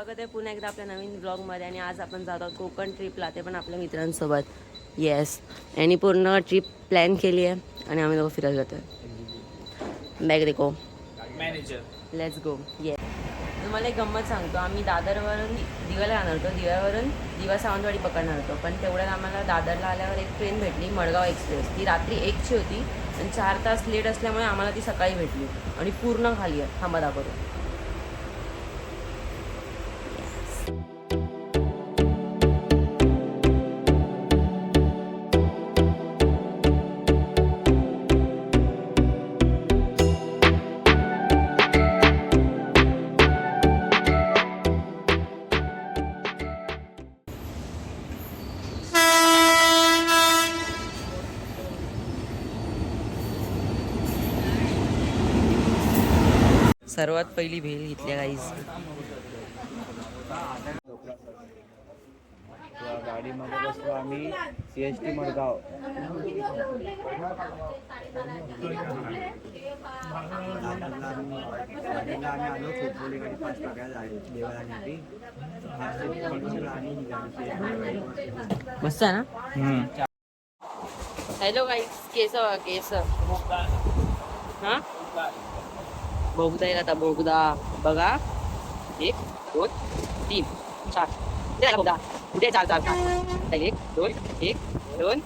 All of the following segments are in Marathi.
स्वागत आहे पुन्हा एकदा आपल्या नवीन ब्लॉगमध्ये. आणि आज आपण जात आहोत कोकण ट्रिपला, ते पण आपल्या मित्रांसोबत. येस, यांनी पूर्ण ट्रिप प्लॅन केली आहे आणि आम्ही दोघं फिरायला जातो आहे. बॅग देखो मॅनेजर, लेट्स गो. येस, तुम्हाला एक गंमत सांगतो. आम्ही दादरवरून दिव्याला जाणार होतो, दिव्यावरून दिवा सावंतवाडी पकडणार होतो. पण तेवढ्यात आम्हाला दादरला आल्यावर एक ट्रेन भेटली, मडगाव एक्सप्रेस. ती रात्री 1ची होती आणि 4 तास लेट असल्यामुळे आम्हाला ती सकाळी भेटली आणि पूर्ण खाली आहे. थांबा दाखवतो. सर्वात पहिली भेल घेतल्या गाईज. गाडीमध्ये बसलो आम्ही CST मडगाव. आम्ही आलो खोपोलीकडे 5 टाकायला देवासाठी. मस्त आहे ना. हॅलो गाईज, केस केस हा बोगदा येईल आता. बोगदा बघा, 1 2 3 4. ते बोगदा कुठे? 4 4 1 2 1 2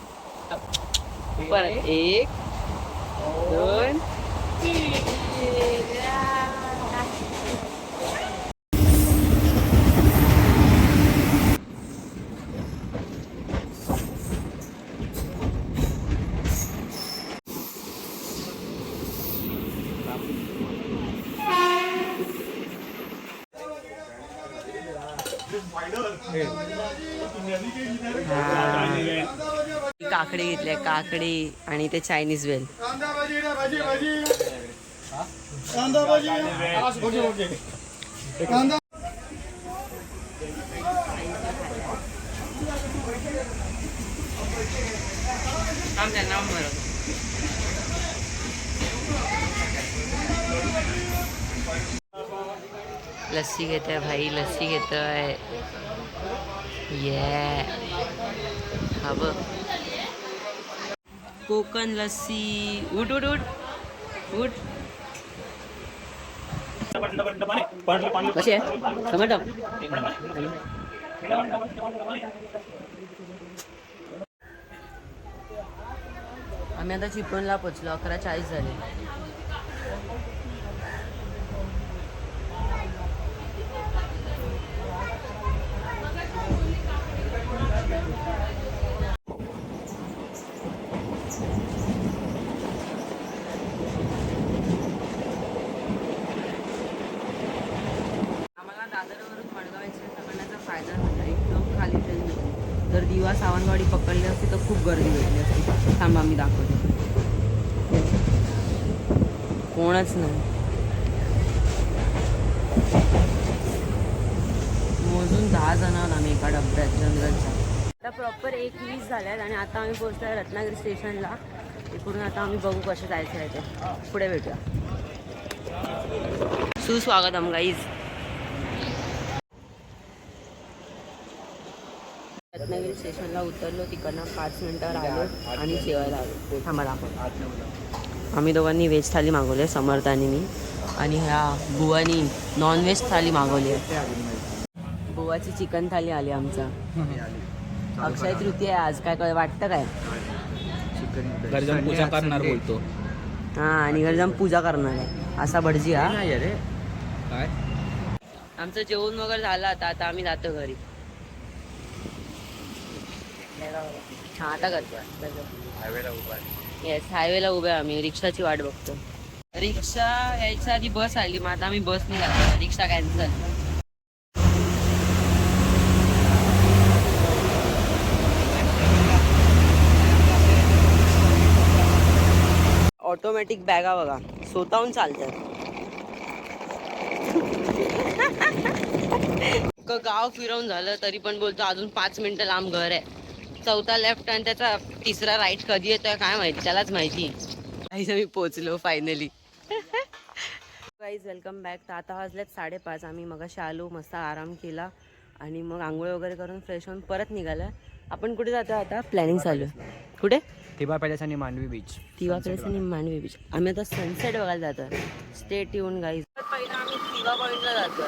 परत 1 2 3. काकडी घेतल्या, काकडी आणि ते चायनीज वेल. लस्सी घेतोय भाई, लस्सी घेतोय. ये हवं कोकण लस्सी. उठ उठ उठ उठ. कशी आहे टमाटो? आम्ही आता चिपळूणला पोचलो. 11:40 झाले. दादरवरून मडगाव एक्सप्रेस पकडण्याचा फायदा झाला. एकदम खाली ट्रेन होती. जर दिवा सावंतवाडी पकडली असती तर खूप गर्दी भेटली असती. थांबा मी दाखवते. कोणच नाही. मोजून 10 जण आहोत आम्ही एका डब्यात जनरलच्या. आता प्रॉपर 1:20 झाल्यात आणि आता आम्ही पोहोचलो आहे रत्नागिरी स्टेशनला. इकडून आता आम्ही बघू कसं जायचं आहे ते. पुढे भेटूया. सुस्वागतम गाईज. रत्नागिरी स्टेशनला उतरलो. तिकडनं 5 मिनिटावर आलो आणि जेवायला आलो. थांबा दाखव. आम्ही दोघांनी व्हेज थाली मागवली आहे, समर्थ आणि मी. आणि ह्या बुवानी नॉनव्हेज थाली मागवली आहे. बुवाची चिकन थाली आली आमचा. अक्षय तृतीया आहे आज. काय वाटतं काय? गरजम पूजा करणार बोलतो. हां, आणि गरजम पूजा करणार आहे असा भटजी. हा काय आमचं जेवण वगैरे झालं. आता आम्ही जातो घरी. हां, आता करतो. हायवेला उभा आहे. येस, हायवेला उभे आम्ही. रिक्षाची वाट बघतो. रिक्षा यायच्या आधी बस आली. मग आता आम्ही बसने जातो. रिक्षा कॅन्सल. ऑटोमॅटिक बॅगा बघा, स्वतःहून चालतात. गाव फिरवून झालं तरी पण बोलतो अजून 5 मिनिटं लांब घर आहे. 4था लेफ्ट आणि त्याचा 3रा राईट कधी येतोय काय माहिती, त्यालाच माहिती. मी पोचलो फायनली. Guys welcome back. तर आता वाजलेत 5:30. आम्ही मगाशी आलो, मस्त आराम केला आणि मग आंघोळ वगैरे करून फ्रेश होऊन परत निघालं. आपण कुठे जातो आता? प्लॅनिंग चालू आहे. कुठे? तिवा पॅलेस आणि मांडवी बीच. तिवा पॅलेस आणि मांडवी बीच. आम्ही आता सनसेट बघायला जातो. Stay tune guys. पहिला आम्ही तिवा पॉईंटला जातो.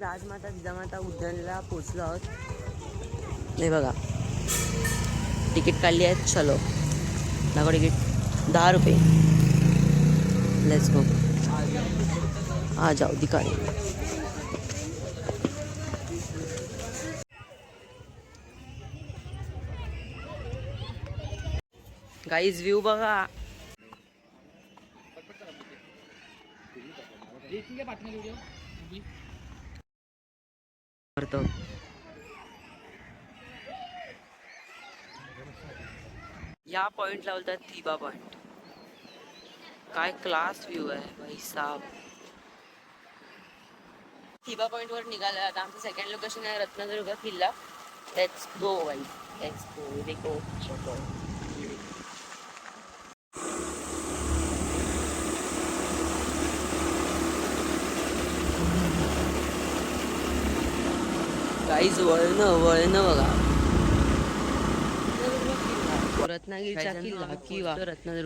राजमाता जिजामाता उद्यानला पोचलो आहोत. नाही बघा, तिकीट काढली आहे. चलो दाखव तिकीट. 10 रुपये. Let's go. आ जाओ दिखाने. गाईज व्ह्यू बघा. या पॉइंटला बोलतात थिबा पॉइंट. काय क्लास व्ह्यू आहे भाई साहब. थिबा पॉइंट वर निघालं. आता आमचं सेकंड लोकेशन आहे रत्नदुर्ग किल्ला. Let's go guys, let's go. देखो गाईज, वळणं बघा. रत्नागिरीचा किल्ला किंवा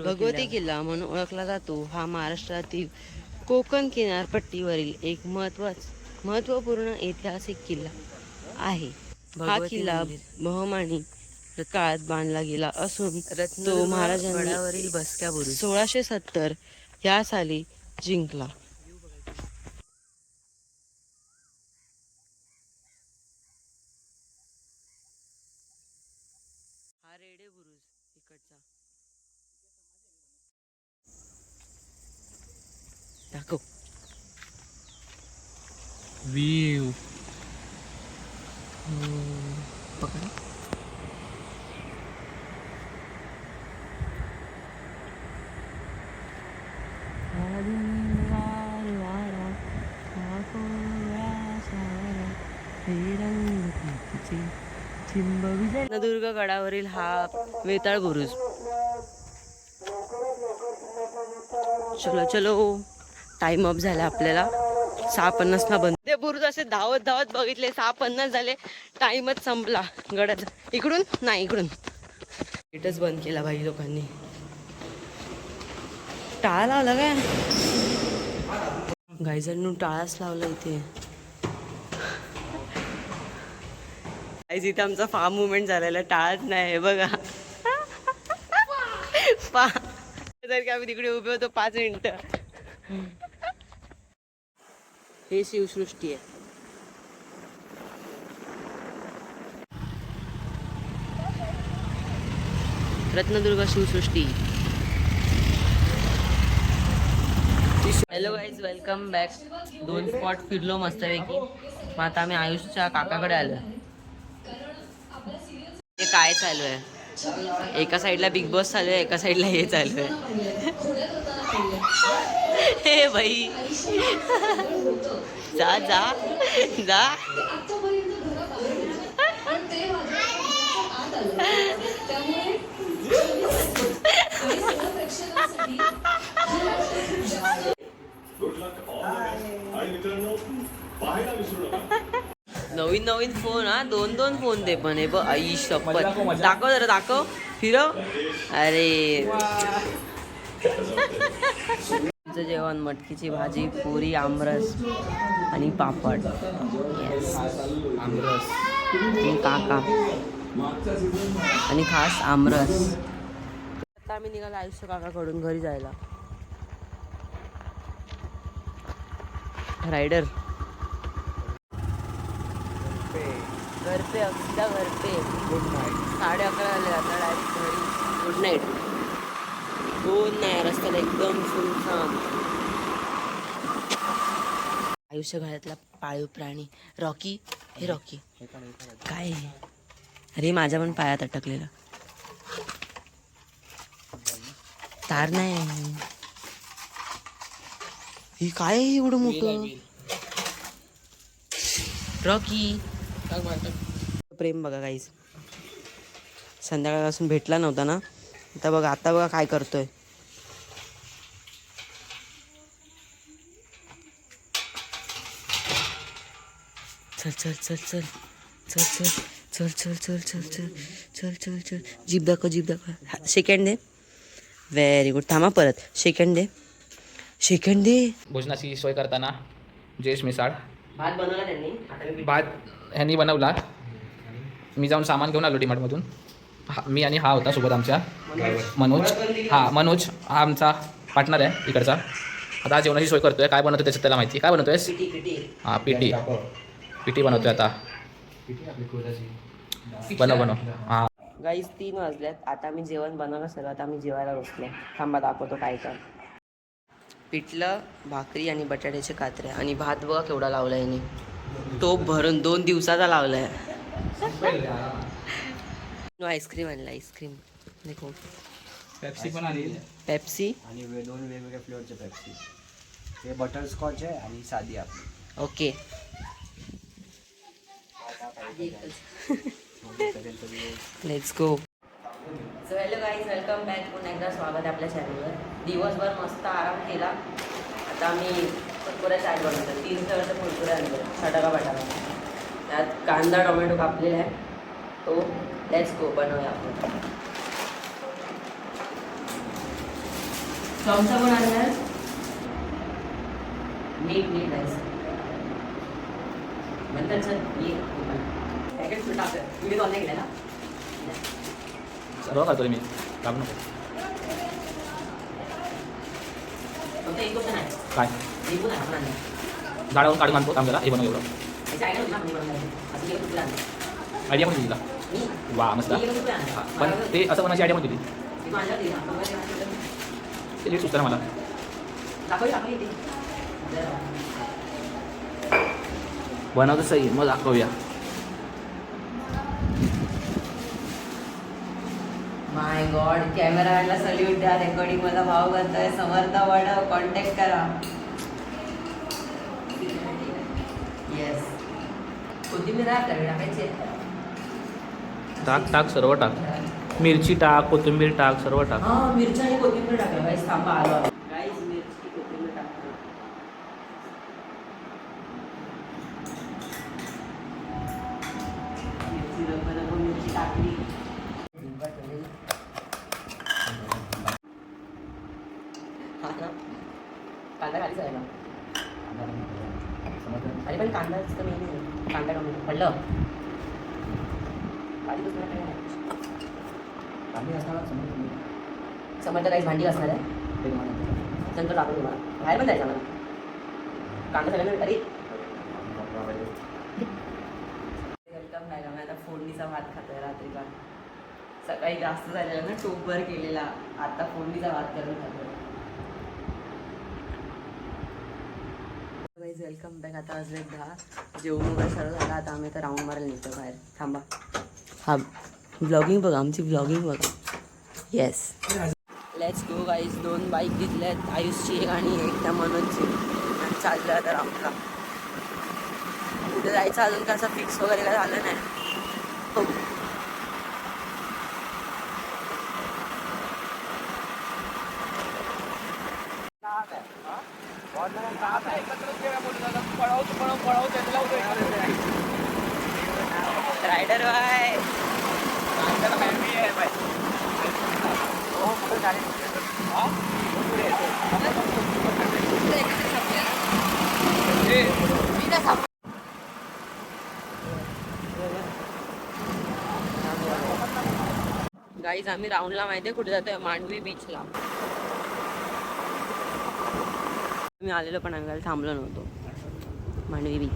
भगवती किल्ला म्हणून ओळखला जातो. हा महाराष्ट्रातील कोकण किनारपट्टीवरील एक महत्त्वपूर्ण ऐतिहासिक किल्ला आहे. हा किल्ला बहमानी काळात बांधला गेला असून तो महाराजांनी बसक्या बुरुज 1670 या साली जिंकला. हा रेडे बुरुज इकडचा दाखव. व्ह्यू पकड. रत्नदुर्ग गडावरील हा वेताळ बुरुज. चलो चलो, टाइम अप झाला आपल्याला. 6:50 बंद. ते बुरुज असे धावत धावत बघितले. 6:50 झाले, टाइमच संपला गडाचा. इकडून नाही, इकडून इथंच बंद केला भाई लोकांनी. टाळा लावला काय गाईजांनी? टाळाच लावला इथे. गाईज इथे आमचा फार्म मुवमेंट झालेला. टाळाच नाही बघा. जर की आम्ही तिकडे उभे होतो 5 मिनिटं. हे शिवसृष्टी आहे. Ratnadurg Shivsrushti. Hello guys, welcome back. 2 spot फिरलो मस्तपैकी. मग आता आम्ही आयुषच्या काकाकडे आलो. हे काय चालू आहे? एका साईडला बिग बॉस चालू आहे, एका साईडला हे चालू आहे. हे भाई जा जा जा. नवीन नवीन फोन. हा 2 फोन दे पण. हे बघ आई शपथ. दाखव जरा, दाखव, फिरव. अरे जेवण मटकीची भाजी, पुरी, आमरस आणि पापड. आमरस आणि काका आणि खास आमरस. आता आम्ही निघालो आयुष्य काकाकडून घरी जायला. रायडर घर पे, अक्षदा घर पे. Good night. 11:30 झाले. आता डायरेक्ट घरी. Good night. 2 नाही रस्त्याला एकदम सुनसान. आयुष्य घरातला पाळीव प्राणी रॉकी. हे रॉकी काय? अरे माझ्या पण पायात अटकलेलं. तार नाही. ही काय एवढं मोठं? रॉकी. प्रेम बघा गाईज. संध्याकाळपासून भेटला नव्हता ना. आता बघा काय करतोय. चल चल चल चल चल चल चल चल चल चल चल चल चल चल जीभ दाखव. सेकंड दे. Very good. थांबा परत. सेकंड दे. भोजनाची सोय करताना जयेश मिसाळ. भात बनवला त्यांनी. भात ह्यांनी बनवला. मी जाऊन सामान घेऊन आलो डीमार्टमधून. मी आणि हा होता सोबत आमच्या मनोज. मनोज हा आमचा पार्टनर आहे इकडचा. आता जेवणाची सोय करतोय. काय बनवतोय त्याचं त्याला माहिती. काय बनवतोयस? पिटी बनवतोय आता. बनव. हां गाईस 3 वाजल्यात. आता मी जेवण बनवलं सगळं. आता मी जेवायला बसले. थांबा दाखवतो काय. पिठलं, भाकरी आणि बटाट्याचे कात्रे आणि भात बघा केवढा लावला याने. टोप भरून 2 दिवसाचा लावलाय. आईस्क्रीम आणला. आईस्क्रीम देखो. पेप्सी पण आली. पेप्सी आणि 2 वेगवेगळ्या फ्लेवरचे पेप्सी. हे बटरस्कॉच आहे आणि साधी आपली. Okay. Let's go. So hello guys, welcome back. पुन्हा एकदा स्वागत आहे आपल्या चॅनलवर. दिवसभर मस्त आराम केला. आता आम्ही कुरकुऱ्या चाट बनवतो. 3 फ्लेवरचे कुरकुरे आणले. सटाका बटाका. त्यात कांदा टोमॅटो कापलेला आहे. तो लेट्स गो बनवूया आपण. चमचा पण आणला आहे. नीट आहे. नंतर सर ये पॅकेट फुल टाकतं. तुम्ही ऑनलाईन केलं ना. सर्व करतो मी. काम नको. फक्त एक गोष्ट नाही. काय लिंबू नाही आपण झाडावरून काढून आणतो. काम करा. हे बनव एवढं. आयडिया होती ना आपण बनवायची. असं केलं कुठे आणलं. आयडिया पण दिली तुला. मी वा मस्त. कुठे आणलं. पण ते असं बनायची आयडिया पण दिली. मी माझ्या दिली ना. ते लेट सुचतं ना मला. दाखवली येते. बनवतं सही मग दाखवूया. माय गॉड, कॅमेरामॅनला सल्यूट द्या. रेकॉर्डिंग मला भाव करतोय. समर्थ वड कॉन्टॅक्ट करा. येस. कोथिंबीर टाकायची. टाक सर्व टाक. मिरची टाक, कोथिंबीर टाक, सर्व टाक. हां, मिरची आणि कोथिंबीर टाका. गाईस थांबा आलो. गाईस मिरची कोथिंबीर टाकतो. मिरची टाकली. कांदा खाली जायला. अरे पण कांदा मेन आहे. कांदा टोमॅटो पडलं. समर्थ राईस भांडी असणार आहे. नंतर टाकून तुम्हाला बाहेर पण जायचं मला. कांदा सगळ्यांना तरी वेलकम बॅक. आम्ही आता फोडणीचा भात खातोय रात्रीचा. सकाळी जास्त झालेला ना टोपभर केलेला. आता फोडणीचा भात करून खातोय. Welcome back. आता वाजले 10. जेवण वगैरे सर्व झालं. आता आम्ही आता राऊंड मारायला निघतो बाहेर. थांबा. हा व्लॉगिंग बघा. आमची व्लॉगिंग बघा. Yes. Let's go guys. 2 bike घेतल्यात. आयुषची एक आणि एक त्या मनोजची. आणि चाललं आता राऊंडला. कुठे जायचं अजून कसं फिक्स वगैरे काय झालं नाही. हो. Rider bye. गाईज आम्ही राऊंडला माहिती आहे कुठे जातोय. मांडवी बीचला. मी आलेलो पण आम्ही थांबलो नव्हतो. मांडवी बीच.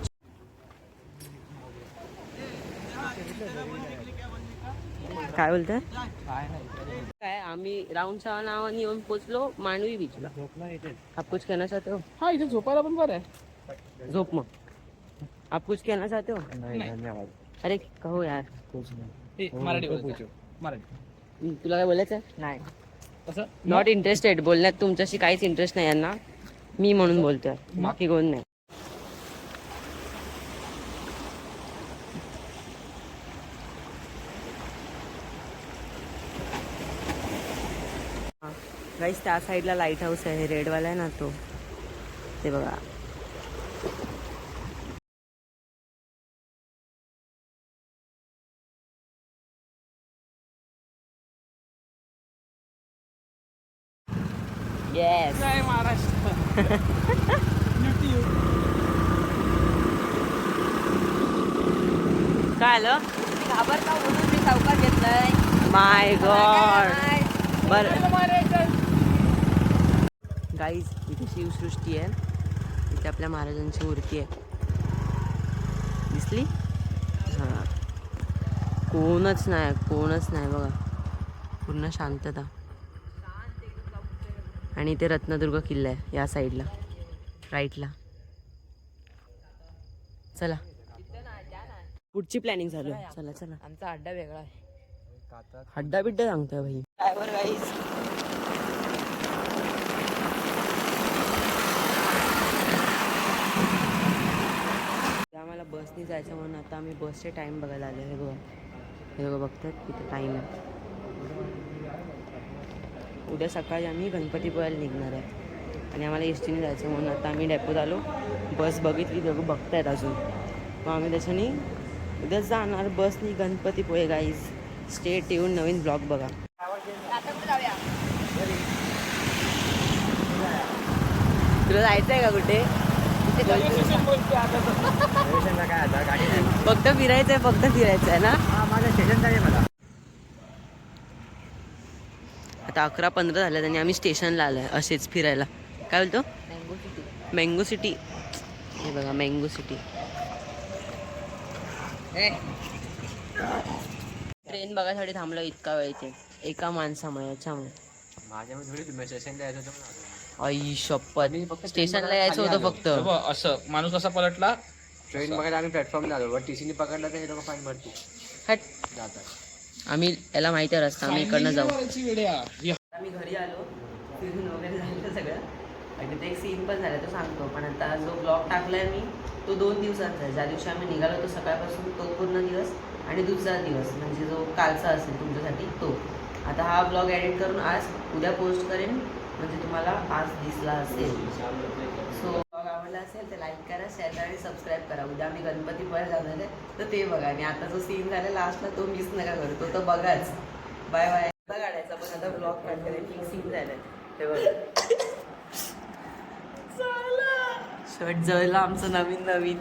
काय बोलतोय. काय आम्ही राऊंडच्या नावाने येऊन पोचलो मांडवी बीचला. आप कुछ कहना चाहते हो. हा इथे झोपायला पण बरं आहे. झोप मग. आप कुछ कहना चाहते हो. धन्यवाद. अरे कहो यार. मराठी तुला काय बोलायचं नाही. कसं नॉट इंटरेस्टेड. बोलण्यात तुमच्याशी काहीच इंटरेस्ट नाही यांना. मी म्हणून बोलतोय. बाकी कोण नाही. गाईस त्या साईडला लाईट हाऊस आहे, रेडवाला आहे ना तो, ते बघा. येस जय महाराष्ट्र. काय आलं? घाबरता म्हणून मी सावकार घेतलाय. माय गॉड. बर गाईज इथे शिवसृष्टी आहे, इथे आपल्या महाराजांची मूर्ती आहे, दिसली? हां, कोणच नाही बघा, पूर्ण शांतता. आणि इथे रत्नदुर्ग किल्ला आहे या साईडला, राईटला. चला पुढची प्लॅनिंग चालू आहे. चला चला. आमचा अड्डा वेगळा आहे. हड्डा बिड्डा सांगतोय भाई. Driver guys. आम्हाला बसने जायचं म्हणून आता आम्ही बसचे टाईम बघायला आलो. हे बघा बघतात किती टाईम आहे. उद्या सकाळी आम्ही गणपतीपुळ्याला निघणार आहे आणि आम्हाला एस टीने जायचं म्हणून आता आम्ही डेपोत आलो. बस बघितली, दोघं बघतायत अजून, मग आम्ही त्याच्याने उद्या जाणार बसनी गणपतीपुळे. गाईज स्टेट येऊन नवीन ब्लॉग बघा. तुला जायचं आहे का कुठे? फक्त फिरायचं आहे ना. माझं स्टेशन आहे मला. आता 11:15 झाल्यात आणि आम्ही स्टेशनला आलोय असेच फिरायला. काय बोलतो? Mango city. हे बघा मँगो सिटी. ट्रेन बघायसाठी थांबलो इतका वेळ इथे एका माणसामुळे, याच्यामुळे. माझ्यामध्ये थोडी तुम्ही स्टेशनला यायचं होतं म्हणून. आई शपथ, स्टेशनला यायचं होतं फक्त. असं माणूस कसा पलटला. ट्रेन बघायला आम्ही प्लॅटफॉर्मला आलो, बट टीसीने पकडला तर हे लोक फाईन भरतील. हट, जातात. आम्ही याला माहिती आहे रस्ता, आम्ही इकडनं जाऊ. वेड्या. आम्ही घरी आलो, फिरून वगैरे झालं सगळं आणि ते एक सीन पण झाला तो सांगतो. पण आता जो ब्लॉग टाकलाय मी तो 2 दिवसाचा आहे. ज्या दिवशी आम्ही निघालो तो सकाळपासून तो पूर्ण दिवस आणि दुसरा दिवस म्हणजे जो कालचा असेल तुमच्यासाठी तो. आता हा ब्लॉग एडिट करून आज उद्या पोस्ट करेन, म्हणजे तुम्हाला आज दिसला असेल. सो ब्लॉग आवडला असेल तर लाईक करा, शेअर करा आणि सबस्क्राईब करा. उद्या आम्ही गणपतीपुळे जाणार आहे तर ते बघा. आणि आता जो सीन झाला लास्टला तो मिस नका करू, तो तर बघाच. Bye bye. काढायचा पण आता ब्लॉग काढते फिक्सिंग झालं. हे बघा शर्ट जळला आमचं नवीन.